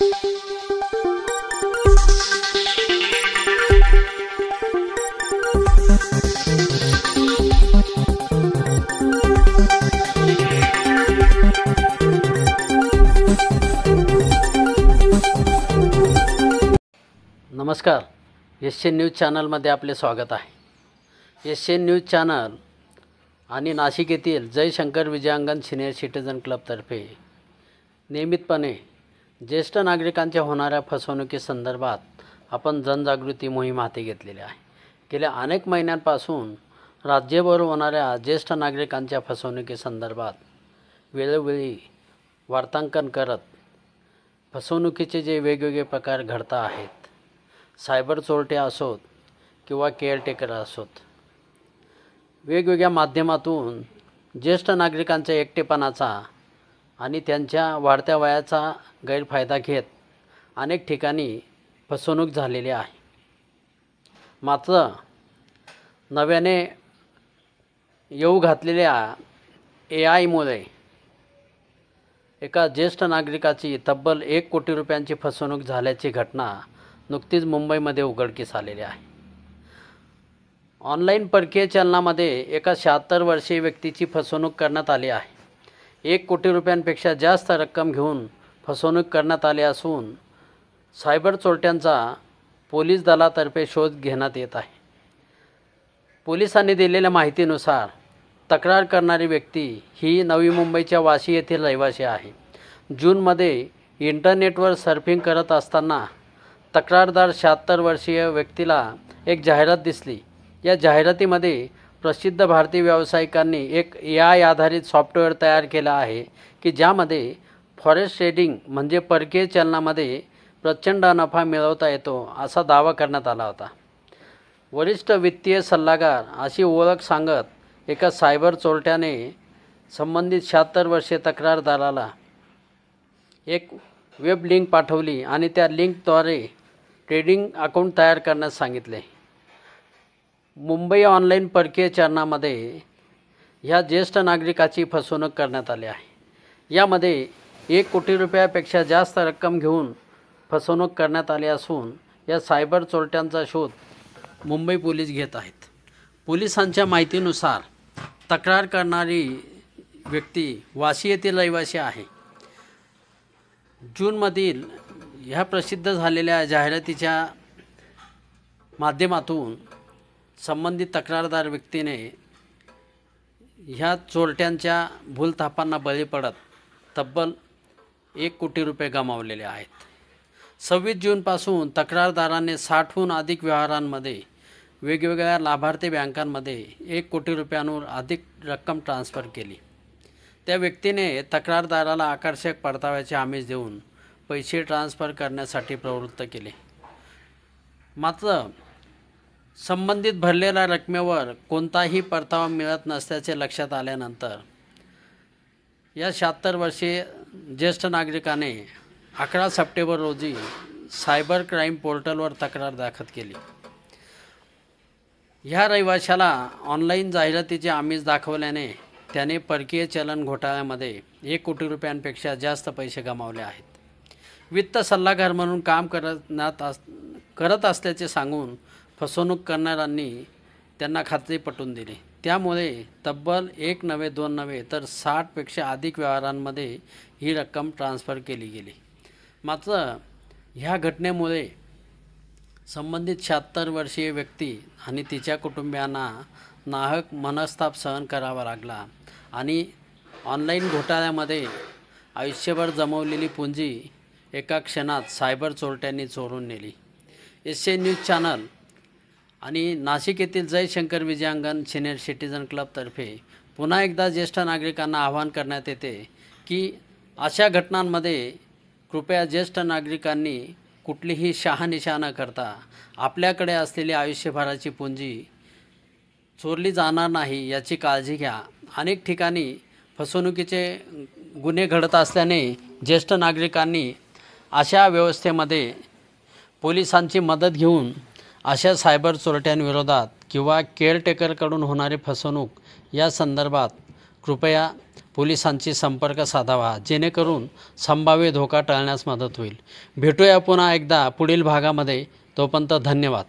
नमस्कार, Asian news चॅनलमध्ये आपले स्वागत आहे। एशियन न्यूज चॅनल आणि नाशिक येथील जयशंकर विजयांगण सिनियर सिटीजन क्लबतर्फे नियमितपणे ज्येष्ठ नागरिकांच्या होणाऱ्या फसवणुकीसंदर्भात आपण जनजागृती मोहीम हाती घेतलेली आहे। गेल्या अनेक महिन्यांपासून राज्यभर होणाऱ्या ज्येष्ठ नागरिकांच्या फसवणुकीसंदर्भात वेळोवेळी वार्तांकन करत फसवणुकीचे जे वेगवेगळे प्रकार घडत आहेत, सायबर चोरटे असोत किंवा केअरटेकर असोत, वेगवेगळ्या माध्यमातून ज्येष्ठ नागरिकांच्या एकटेपणाचा आणि त्यांच्या वाढत्या वयाचा गैरफायदा घेत अनेक ठिकाणी फसवणूक झालेली आहे। मात्र नव्याने येऊ घातलेल्या AI-मुळे एका ज्येष्ठ नागरिकाची तब्बल 1 कोटी रुपयांची फसवणूक झाल्याची घटना नुकतीच मुंबईमध्ये उघडकीस आलेली आहे। ऑनलाईन परकीय चलनामध्ये एका 76 वर्षीय व्यक्तीची फसवणूक करण्यात आली आहे। 1 कोटी रुपयांपेक्षा जास्त रक्कम घेऊन फसवणूक करण्यात आली असून सायबर चोरट्यांचा पोलीस दलातर्फे शोध घेण्यात येत आहे। पोलिसांनी दिलेल्या माहितीनुसार तक्रार करणारी व्यक्ती ही नवी मुंबईच्या वाशी येथील रहिवासी आहे। जूनमध्ये इंटरनेटवर सर्फिंग करत असताना तक्रारदार 76 वर्षीय व्यक्तीला एक जाहिरात दिसली। या जाहिरातीमध्ये प्रसिद्ध भारतीय व्यावसायिकांनी एक AI आधारित सॉफ्टवेअर तयार केलं आहे की ज्यामध्ये फॉरेक्स ट्रेडिंग म्हणजे परकीय चलनामध्ये प्रचंड नफा मिळवता येतो असा दावा करण्यात आला होता। वरिष्ठ वित्तीय सल्लागार अशी ओळख सांगत एका सायबर चोरट्याने संबंधित 76 वर्षीय तक्रारदाराला एक वेब लिंक पाठवली आणि त्या लिंकद्वारे ट्रेडिंग अकाउंट तयार करण्यास सांगितले। मुंबई ऑनलाईन परकीय चलनामध्ये ह्या ज्येष्ठ नागरिकाची फसवणूक करण्यात आली आहे। यामध्ये 1 कोटी रुपयापेक्षा जास्त रक्कम घेऊन फसवणूक करण्यात आली असून या सायबर चोरट्यांचा शोध मुंबई पोलीस घेत आहेत। पोलिसांच्या माहितीनुसार तक्रार करणारी व्यक्ती वाशी येथील रहिवासी आहे। जूनमधील ह्या प्रसिद्ध झालेल्या जाहिरातीच्या माध्यमातून संबंधित तक्रारदार व्यक्तीने ह्या चोरट्यांच्या भूलथापांना बळी पडत तब्बल 1 कोटी रुपये गमावलेले आहेत। 26 जूनपासून तक्रारदाराने 60हून अधिक व्यवहारांमध्ये वेगवेगळ्या लाभार्थी बँकांमध्ये 1 कोटी रुपयांहून अधिक रक्कम ट्रान्स्फर केली। त्या व्यक्तीने तक्रारदाराला आकर्षक परताव्याचे आमिष देऊन पैसे ट्रान्स्फर करण्यासाठी प्रवृत्त केले। मात्र संबंधित भरलेल्या रकमेवर कोणताही परतावा मिळत नसल्याचे लक्षात आल्यानंतर या 76 वर्षीय ज्येष्ठ नागरिकाने 11 सप्टेंबर रोजी सायबर क्राईम पोर्टलवर तक्रार दाखल केली। ह्या रहिवाशाला ऑनलाईन जाहिरातीचे आमिष दाखवल्याने त्याने परकीय चलन घोटाळ्यामध्ये 1 कोटी रुपयांपेक्षा जास्त पैसे गमावले आहेत। वित्त सल्लागार म्हणून काम करत असल्याचे सांगून फसवणूक करणाऱ्यांनी त्यांना खात्री पटवून दिली। त्यामुळे तब्बल 1 नव्हे 2 नव्हे तर 60पेक्षा अधिक व्यवहारांमध्ये ही रक्कम ट्रान्स्फर केली गेली। मात्र ह्या घटनेमुळे संबंधित 76 वर्षीय व्यक्ती आणि तिच्या कुटुंबियांना नाहक मनस्ताप सहन करावा लागला आणि ऑनलाईन घोटाळ्यामध्ये आयुष्यभर जमवलेली पुंजी एका क्षणात सायबर चोरट्यांनी चोरून नेली। एशियन न्यूज चॅनल आणि नाशिक येथील जयशंकर विजयांगण सिनियर सिटीजन क्लबतर्फे पुन्हा एकदा ज्येष्ठ नागरिकांना आवाहन करण्यात येते की अशा घटनांमध्ये कृपया ज्येष्ठ नागरिकांनी कुठलीही शहानिशा न करता आपल्याकडे असलेली आयुष्यभराची पुंजी चोरली जाणार नाही याची काळजी घ्या। अनेक ठिकाणी फसवणुकीचे गुन्हे घडत असल्याने ज्येष्ठ नागरिकांनी अशा व्यवस्थेमध्ये पोलिसांची मदत घेऊन अशा सायबर चोरट्यांविरोधात किंवा केअरटेकरकडून होणारी फसवणूक या संदर्भात कृपया पोलिसांशी संपर्क साधावा, जेणेकरून संभाव्य धोका टाळण्यास मदत होईल. भेटूया पुन्हा एकदा पुढील भागामध्ये. तोपर्यंत धन्यवाद.